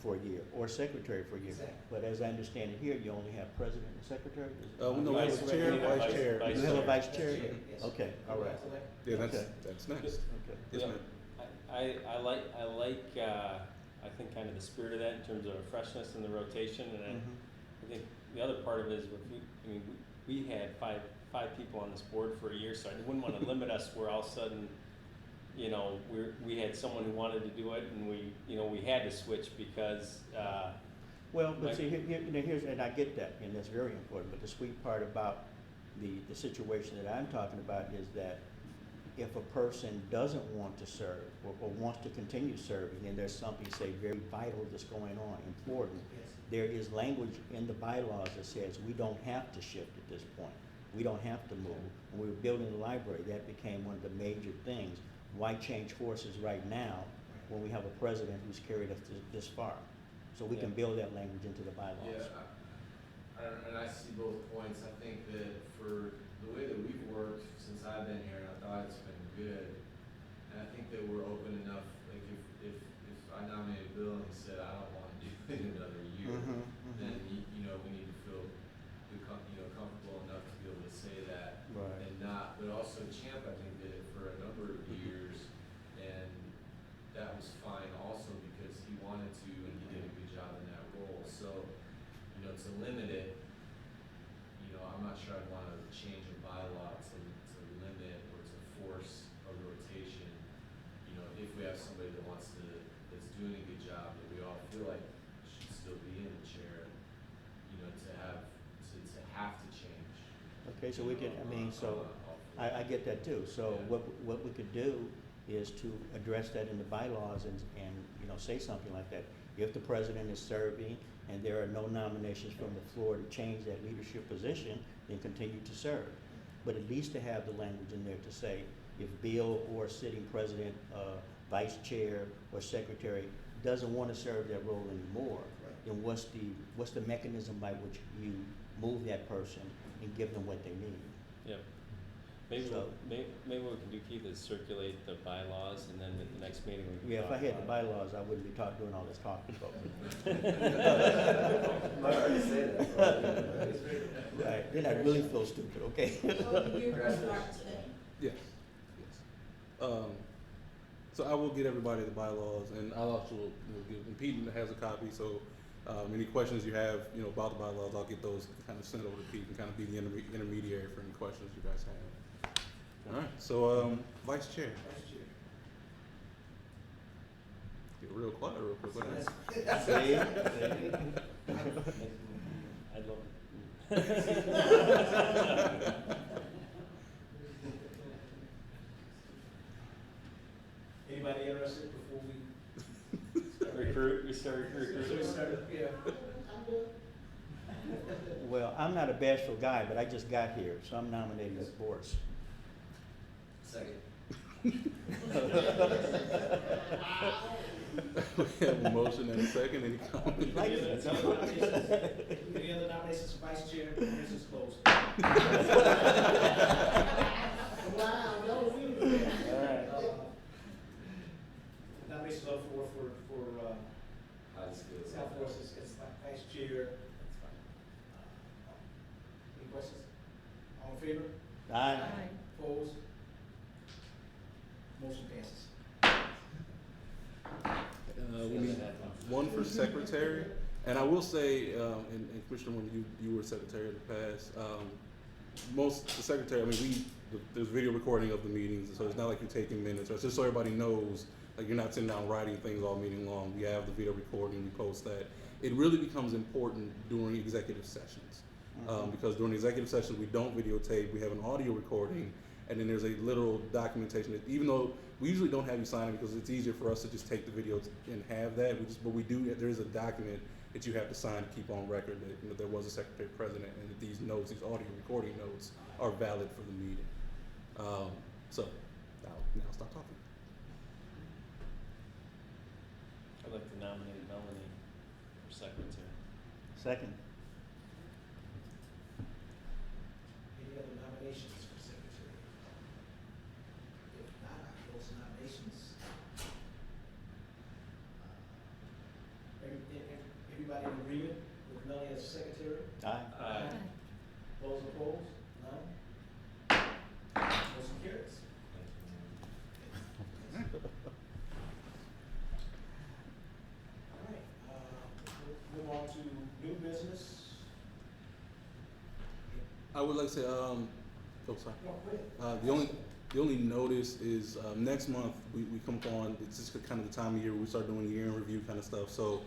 for a year, or secretary for a year. Exactly. But as I understand it here, you only have president and secretary? Is it- No, Vice- it's chair, we have a vice chair. vice You have a chair. vice chair? Yes. Okay, all right. Yeah, that's, Okay. that's next. Okay. Yes, Yeah. ma'am. I like, I think kind of the spirit of that in terms of a freshness in the rotation, and Mhm. I think the other part of it is we had five people on this board for a year, so I wouldn't wanna limit us where all of a sudden, you know, we had someone who wanted to do it and we had to switch because, Well, but Like- see, here's, and I get that, and that's very important, but the sweet part about the situation that I'm talking about is that if a person doesn't want to serve or wants to continue serving, and there's something, say, very vital that's going on, important, Yes. there is language in the bylaws that says we don't have to shift at this point. We don't have to move. When we were building the library, that became one of the major things. Why change horses right now when we have a president who's carried us this far? So we can Yeah. build that language into the bylaws. Yeah, and I see both points. I think that for the way that we've worked since I've been here, I thought it's been good. And I think that we're open enough, like if I nominated Bill and he said, I don't want to do it another year, Mhm, then, you know, we need to feel, comfortable enough to be able to say that. Right. And not, but also Champ, I think, did it for a number of years, and that was fine also because he wanted to and he did a good job in that role. So, you know, to limit it, you know, I'm not sure I'd wanna change a bylaw to limit or to force a rotation. You know, if we have somebody that's doing a good job, that we all feel like should still be in the chair, you know, to have to change. Okay, so we can, I mean, so, all I get that too. So Yeah. what we could do is to address that in the bylaws and, you know, say something like that. If the president is serving and there are no nominations from the floor to change that leadership position, then continue to serve. But at least to have the language in there to say, if Bill or sitting president, vice chair or secretary doesn't want to serve that role anymore, then what's the mechanism by which you move that person and give them what they need? yeah. Maybe, So- maybe what we can do, Keith, is circulate the bylaws and then at the next meeting we can Yeah, if I talk had the about it. bylaws, I wouldn't be doing all this talking about I already said that. Right, then I'd really feel stupid, okay? So the year will start today. Yes, yes. So I will get everybody the bylaws, and I'll also, give, and Pete has a copy, so, any questions you have, you know, about the bylaws, I'll get those kind of sent over to Pete and kind of be the intermediary for any questions you guys have. All right, so, Vice Chair. Get real quiet real quick. What happened? See? I'd love Anybody interested before we? we start recruiting. Yeah. I'm good. Well, I'm not a bashful guy, but I just got here, so I'm nominating Ms. Boris. Second. We have a motion and a second, any comments? Like Any it. other nominations for vice chair? Nominations closed. Wow, that was easy. Alright. Nominations up for, High skills. South Force as vice chair. Any questions? All in favor? Aye. Opposed? Motion passes. We need one for secretary, and I will say, and Commissioner, when you were secretary in the past, the secretary, I mean, there's video recording of the meetings, so it's not like you're taking minutes, or just so everybody knows, like you're not sitting down writing things all meeting long. We have the video recording, we post that. It really becomes important during executive sessions, because during executive sessions, we don't videotape, we have an audio recording, and then there's a literal documentation that, even though we usually don't have you sign it because it's easier for us to just take the videos and have that, but we do, there is a document that you have to sign to keep on record that, you know, there was a secretary president and that these notes, these audio recording notes are valid for the meeting. So now stop talking. I'd like to nominate Melanie for secretary. Second. Any other nominations for secretary? If not, I close nominations. Everybody in agreement with Melanie as secretary? Aye. Those opposed? None? Motion carries. All right, we'll move on to new business. I would like to say, oh, sorry. No, go ahead. The only notice is next month we come on. It's just kind of the time of year where we start doing year in review kind of stuff. So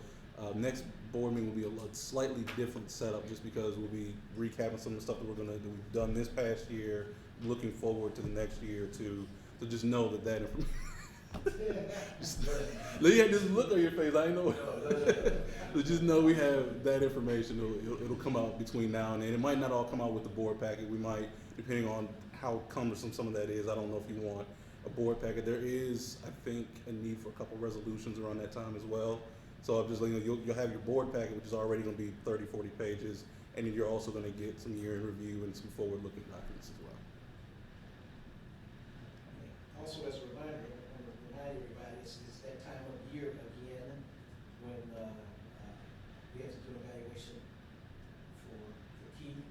next board meeting will be a slightly different setup, just because we'll be recapping some of the stuff that we've done this past year, looking forward to the next year to just know that information. Just look on your face. I know. So just know we have that information. It'll come out between now and then. It might not all come out with the board packet. We might, depending on how cumbersome some of that is. I don't know if you want a board packet. There is, I think, a need for a couple resolutions around that time as well. So I'm just letting you know, you'll have your board packet, which is already going to be 30, 40 pages, and then you're also going to get some year in review and some forward-looking documents as well. Also, as a reminder, I want to remind everybody, it's that time of year again when we have to do an evaluation for Keith.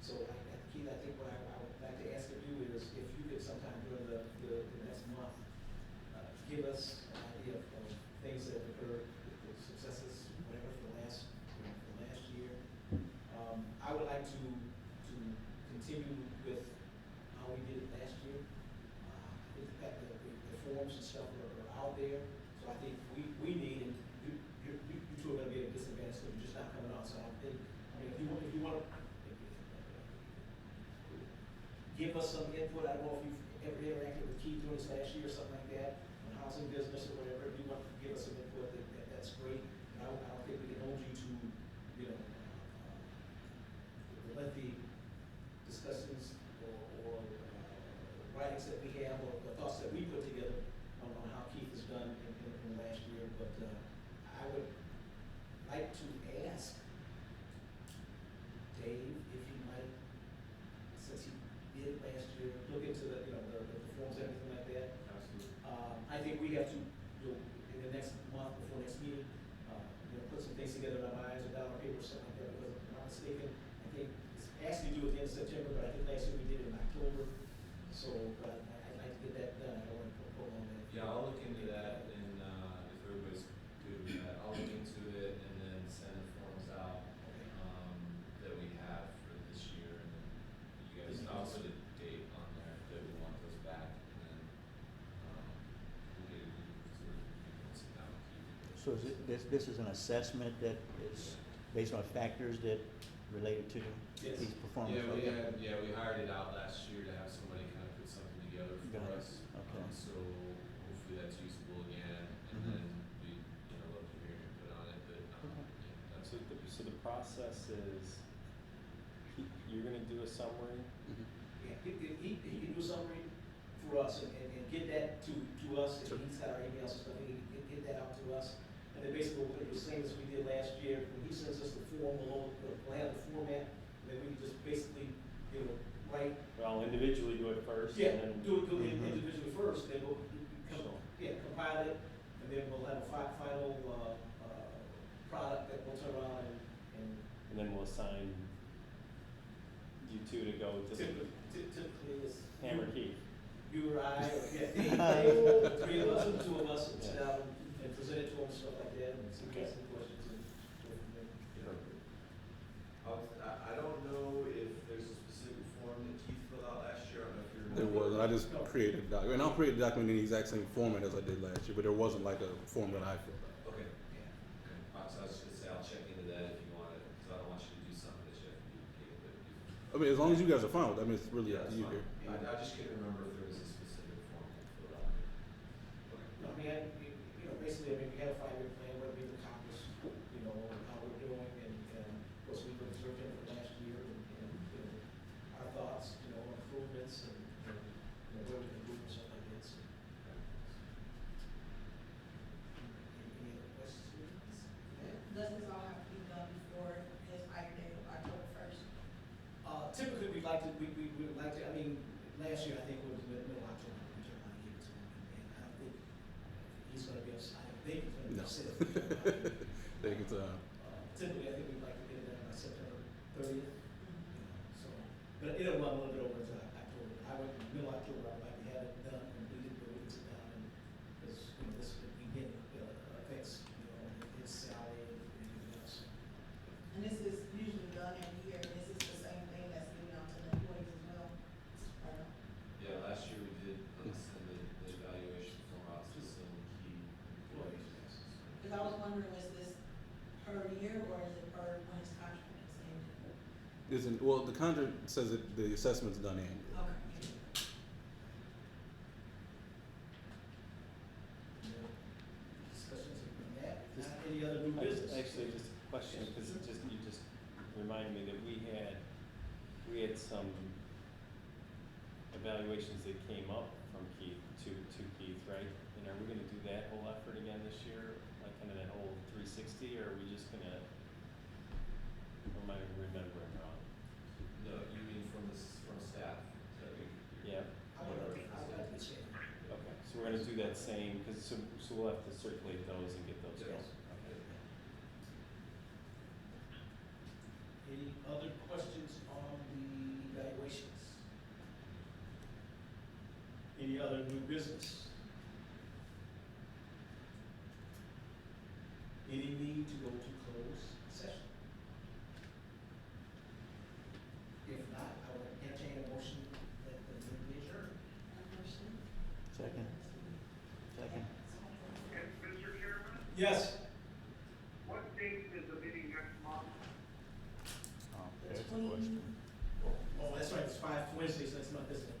So, Keith, I think what I would like to ask of you is if you could sometime during the next month give us an idea of things that have occurred, the successes, whatever, for the last year. I would like to continue with how we did it last year. I think the forms and stuff are out there, so I think we need, and you two are gonna be at a disadvantage because you're just not coming out, so I think, if you want to give us some input, I don't know if you've ever interacted with Keith during this last year or something like that, on housing business or whatever, if you want to give us some input, that's great. And I don't think we can hold you to, the lengthy discussions or writings that we have or the thoughts that we put together on how Keith has done in the last year, but I would like to ask Dave if he might, since he did it last year, look into the forms and everything like that. Absolutely. I think we have to, in the next month before next meeting, put some things together in our minds or down on paper or something like that, because if I'm not mistaken, I think it's actually due at the end of September, but I think last year we did it in October. So, I'd like to get that done. I don't want to put on that. Yeah, I'll look into that, and if everybody's good with that, I'll look into it and then send the forms out that we have for this year, and then you guys, I'll put a date on there that we want those back, and then we'll get it sort of sit down and keep it. So this is an assessment that is based on factors that related to Yes. these performance? Yeah, we hired it out last year to have somebody kind of put something together for Got it. us. Okay. So hopefully that's usable again, and then we, love to hear your input on it, but, yeah, that's So the process is, you're gonna do a summary? Yeah, he can do a summary for us and get that to us, and he's got our emails and stuff, he can get that out to us. And then basically we're gonna do the same as we did last year, when he sends us the form, we'll have the format, and then we can just basically, write. Well, individually do it first, Yeah, and then. do it individually first, then we'll compile it, and then we'll have a final, product that we'll turn around and. And then we'll assign you two to go to the Typically is. Hammer Key. You or I, or, Dave, the three of us, or the two of us, and sit down and present it to them, stuff like that, and see if they have some questions and go from there. I don't know if there's a specific form that Keith filled out last year, I don't know if you remember. There was, and I just created a document, and I'll create a document in the exact same format as I did last year, but there wasn't like a form that I filled out. Okay. So I was just gonna say, I'll check into that if you want it, because I don't want you to do something that you have to duplicate, but. I mean, as long as you guys are fine with it, I mean, it's really Yeah, up to that's you fine. here. I just couldn't remember if there was a specific form to fill out. I mean, you know, basically, I mean, we have a 5-year plan, what we've accomplished, you know, and how we're doing, and of course, we've observed it for last year, and, you know, our thoughts, you know, on improvements, and, you know, where we can improve and stuff like that, so. Any other questions? Does this all have to be done before his hire date of October first? Typically, we would like to, I mean, last year, I think it was middle October, we turned around and gave it to him, and I don't think he's gonna be upset, I don't think he's gonna be No. upset if we turn around and give it. Take your time. Typically, I think we'd like to get it done by September 30th, you know, so, but it'll run a little bit over into October. I went in the middle of October, I'd like to have it done, completed, but we can sit down and, because, you know, this again, affects, you know, his salary and everything else. And this is usually done every year, and this is the same thing that's given out to the employees as well, or no? Yeah, last year we did send the evaluation form out to some key employees. Because I was wondering, is this per year, or is it per when his contract is ended? Isn't, well, the contract says that the assessment's done annually. Okay. Discussions on that, if not any other new business? Actually, just a question, because you just reminded me that we had some evaluations that came up from Keith, to Keith, right? And are we gonna do that whole effort again this year, like kind of that whole 360, or are we just gonna, or am I remembering wrong? No, you mean from staff, that we. Yeah, I would like to say. okay, so we're gonna do that same, because, so we'll have to circulate those and get those going. Yes. Okay. Any other questions on the evaluations? Any other new business? Any need to go to closed session? If not, I would entertain a motion that the meeting be adjourned. Second. Mr. Chairman, Yes. what date is the meeting next month? Oh, The there's the 20 question. Oh, that's right, it's 5 Wednesdays next month, isn't it?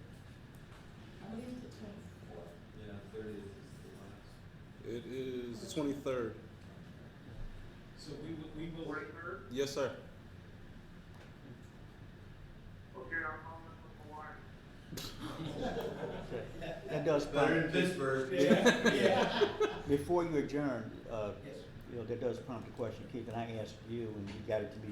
I believe it's the 24th. Yeah, 30th is the last. It is the 23rd. So we will. 23rd? Yes, sir. Okay, I'm on with the line. Okay. That does Better in prompt, Pittsburgh. Yeah. before you adjourn, Yes. you know, that does prompt a question, Keith, and I asked you, and you got it to be